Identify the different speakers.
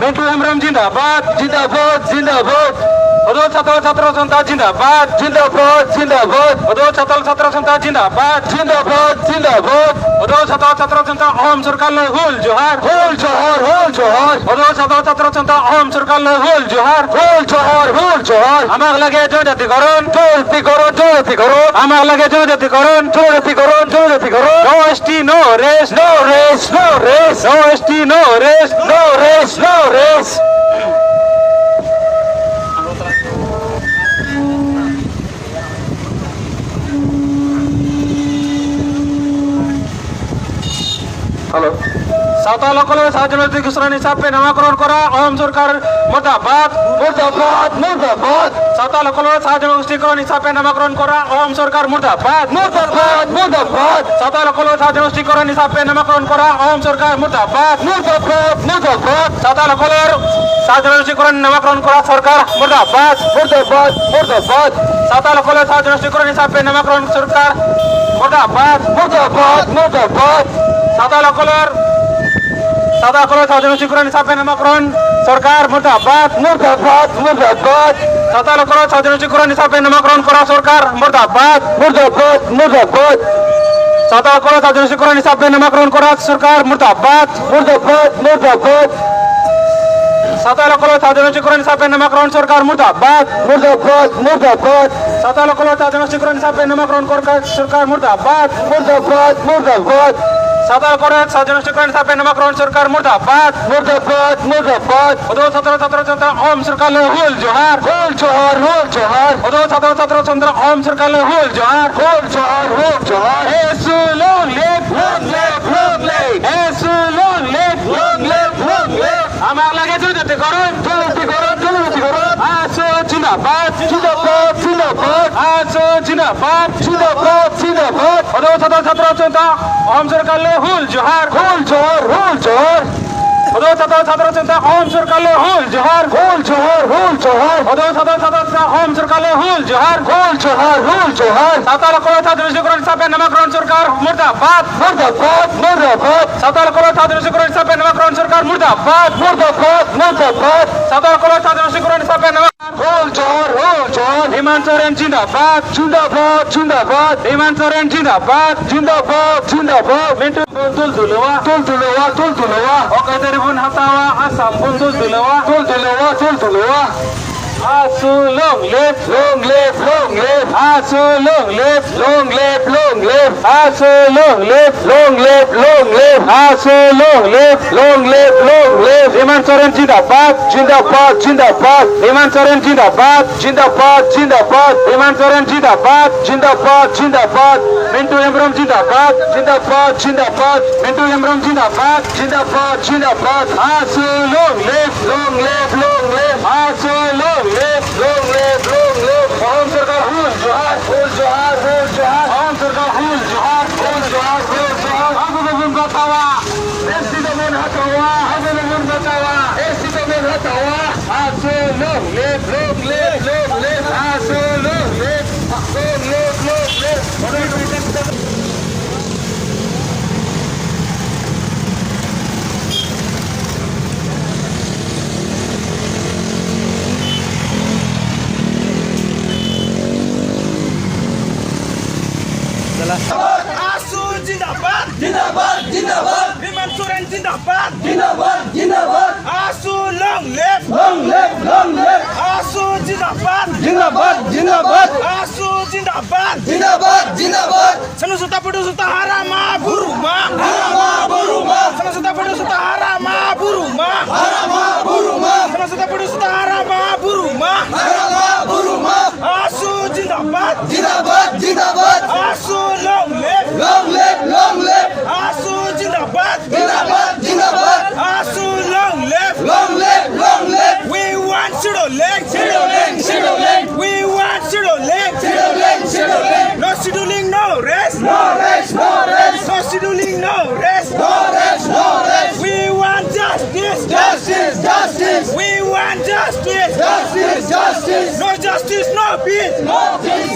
Speaker 1: মিন্টু হেমব্রম জিন্দাবাদ জিন্দাবাদ জিন্দাবাদ অদল ছাত্র জনতা জিন্দাবাদ জিন্দাবাদ জিন্দাবাদ অদল ছাত্র জনতা জিন্দাবাদ জিন্দাবাদ জিন্দাবাদ অদল ছাত্র জনতা অহম সরকার হুল জোহার হুল জোহার হুল জোহার অদল ছাত্র জনতা অহম সরকার হুল জোহার হুল জোহার হুল জোহার আমার লাগে জনজাতিকরণ জনজাতিকরণ আমার লাগে জনজাতিকরণ জনজাতিকরণ no ST no race no race no race no ST no race no race no race hello Santhal সকলের রাজনৈতিক শ্রেণী হিসাবে নামকরণ করা অহম সরকার মুর্দাবাদ মুর্দাবাদ মুর্দাবাদ সাঁওতাল সকলের রাজনৈতিকরণ হিসাবে নামকরণ করা অহম সরকার মুর্দাবাদ মুর্দাবাদ মুর্দাবাদ সাঁওতাল সকলের রাজনৈতিকরণ হিসাবে নামকরণ করা অহম সরকার মুর্দাবাদ মুর্দাবাদ মুর্দাবাদ সাঁওতাল সকলের রাজনৈতিকরণ নামকরণ করা সরকার মুর্দাবাদ মুর্দাবাদ মুর্দাবাদ সাঁওতাল সকলের রাজনৈতিকরণ হিসাবে নামকরণ সরকার মুর্দাবাদ মুর্দাবাদ মুর্দাবাদ সাঁওতাল সকলের রাজনৈতিকরণ হিসাবে নামকরণ সরকার মুর্দাবাদ মুর্দাবাদ মুর্দাবাদ সাঁওতাল সকলের রাজনৈতিকরণ হিসাবে নামকরণ করা সরকার মুর্দাবাদ মুর্দাবাদ মুর্দাবাদ সাঁওতাল সকলের রাজনৈতিকরণ হিসাবে নামকরণ করা সরকার মুর্দাবাদ মুর্দাবাদ মুর্দাবাদ সাঁওতাল সকলের রাজনৈতিকরণ হিসাবে নামকরণ সরকার মুর্দাবাদ মুর্দাবাদ মুর্দাবাদ সাঁওতাল সকলের রাজনৈতিকরণ হিসাবে নামকরণ করা সরকার মুর্দাবাদ মুর্দাবাদ মুর্দাবাদ সাঁওতাল সকলের রাজনৈতিকরণ হিসাবে নামকরণ সরকার মুর্দাবাদ মুর্দাবাদ মুর্দাবাদ অদল ছাত্র জনতা অহম সরকার হুল জোহার হুল জোহার হুল জোহার অদল ছাত্র জনতা অহম সরকার হুল জোহার হুল জোহার হুল জোহার এসু long live long live long live এসু long live long live long live আমার লাগে জনজাতিকরণ জনজাতিকরণ আসো জিন্দাবাদ জিন্দাবাদ জিন্দাবাদ আসো জিন্দাবাদ জিন্দাবাদ জিন্দাবাদ অদল ছাত্র জনতা অহম সরকার হুল জোহার হুল জোহার হুল জোহার অদল ছাত্র জনতা অহম সরকার হুল জোহার হুল জোহার হুল জোহার অদল ছাত্র অহম সরকার হুল জোহার হুল জোহার হুল জোহার সাঁওতাল সকলের রাজনৈতিকরণ হিসাবে নামকরণ সরকার মুর্দাবাদ মুর্দাবাদ মুর্দাবাদ সাঁওতাল সকলের রাজনৈতিকরণ হিসাবে নামকরণ সরকার মুর্দাবাদ মুর্দাবাদ মুর্দাবাদ সাঁওতাল সকলের রাজনৈতিকরণ হিসাবে হুল জোহার হুল জোহার হেমন্ত সোরেন জিন্দাবাদ জিন্দাবাদ জিন্দাবাদ হেমন্ত সোরেন জিন্দাবাদ জিন্দাবাদ জিন্দাবাদ মিন্টু তুলতুলওয়া অকাদের বুন হাতাওয়া আসাম বুন তুলতুলওয়া আসু long live long live long live আসু long live long live long live আসু long live long live long live আসু long live long live long live Hemant Soren জিন্দাবাদ জিন্দাবাদ জিন্দাবাদ হেমন্ত সোরেন জিন্দাবাদ জিন্দাবাদ জিন্দাবাদ হেমন্ত সোরেন জিন্দাবাদ জিন্দাবাদ জিন্দাবাদ মিন্টু হেমব্রম জিন্দাবাদ জিন্দাবাদ জিন্দাবাদ মিন্টু হেমব্রম জিন্দাবাদ জিন্দাবাদ জিন্দাবাদ আসু long live long live long live আসু long live, long live, long live. অহম সরকার হুল জোহার হুল জোহার হুল জোহার অহম সরকার হুল জোহার হুল জোহার হুল জোহার আগুন বাঁচাওয়া এসিডমেন হটাওয়া আগুন বাঁচাওয়া এসিডমেন হটাওয়া আসো long live long live long live আসো long live long live long live
Speaker 2: আসু জিন্দাবাদ
Speaker 3: জিন্দাবাদ জিন্দাবাদ
Speaker 2: হেমন্ত সোরেন জিন্দাবাদ
Speaker 3: জিন্দাবাদ জিন্দাবাদ
Speaker 2: আসু long live
Speaker 3: long live long live
Speaker 2: আসু জিন্দাবাদ
Speaker 3: জিন্দাবাদ জিন্দাবাদ
Speaker 2: আসু জিন্দাবাদ
Speaker 3: জিন্দাবাদ জিন্দাবাদ
Speaker 2: Sana suta pudu suta harama buruma
Speaker 3: হারামা বুরুমা
Speaker 2: Sana suta pudu suta harama buruma
Speaker 3: হারামা বুরুমা
Speaker 2: Sana suta pudu suta harama buruma
Speaker 3: হারামা বুরুমা
Speaker 2: Asu জিন্দাবাদ
Speaker 3: জিন্দাবাদ জিন্দাবাদ
Speaker 2: Asu long live
Speaker 3: long live long live
Speaker 2: Asu জিন্দাবাদ
Speaker 3: জিন্দাবাদ জিন্দাবাদ
Speaker 2: Asu long live
Speaker 3: long live long live
Speaker 2: We want Shiro Lake
Speaker 3: শিরোলেং শিরোলেং
Speaker 2: We want Shiro Lake
Speaker 3: শিরোলেং শিরোলেং
Speaker 2: No scheduling, no rest
Speaker 3: no rest no rest
Speaker 2: No scheduling, no rest
Speaker 3: no rest no rest
Speaker 2: We want justice
Speaker 3: justice justice
Speaker 2: We want justice
Speaker 3: justice justice
Speaker 2: No justice, no peace
Speaker 3: no piece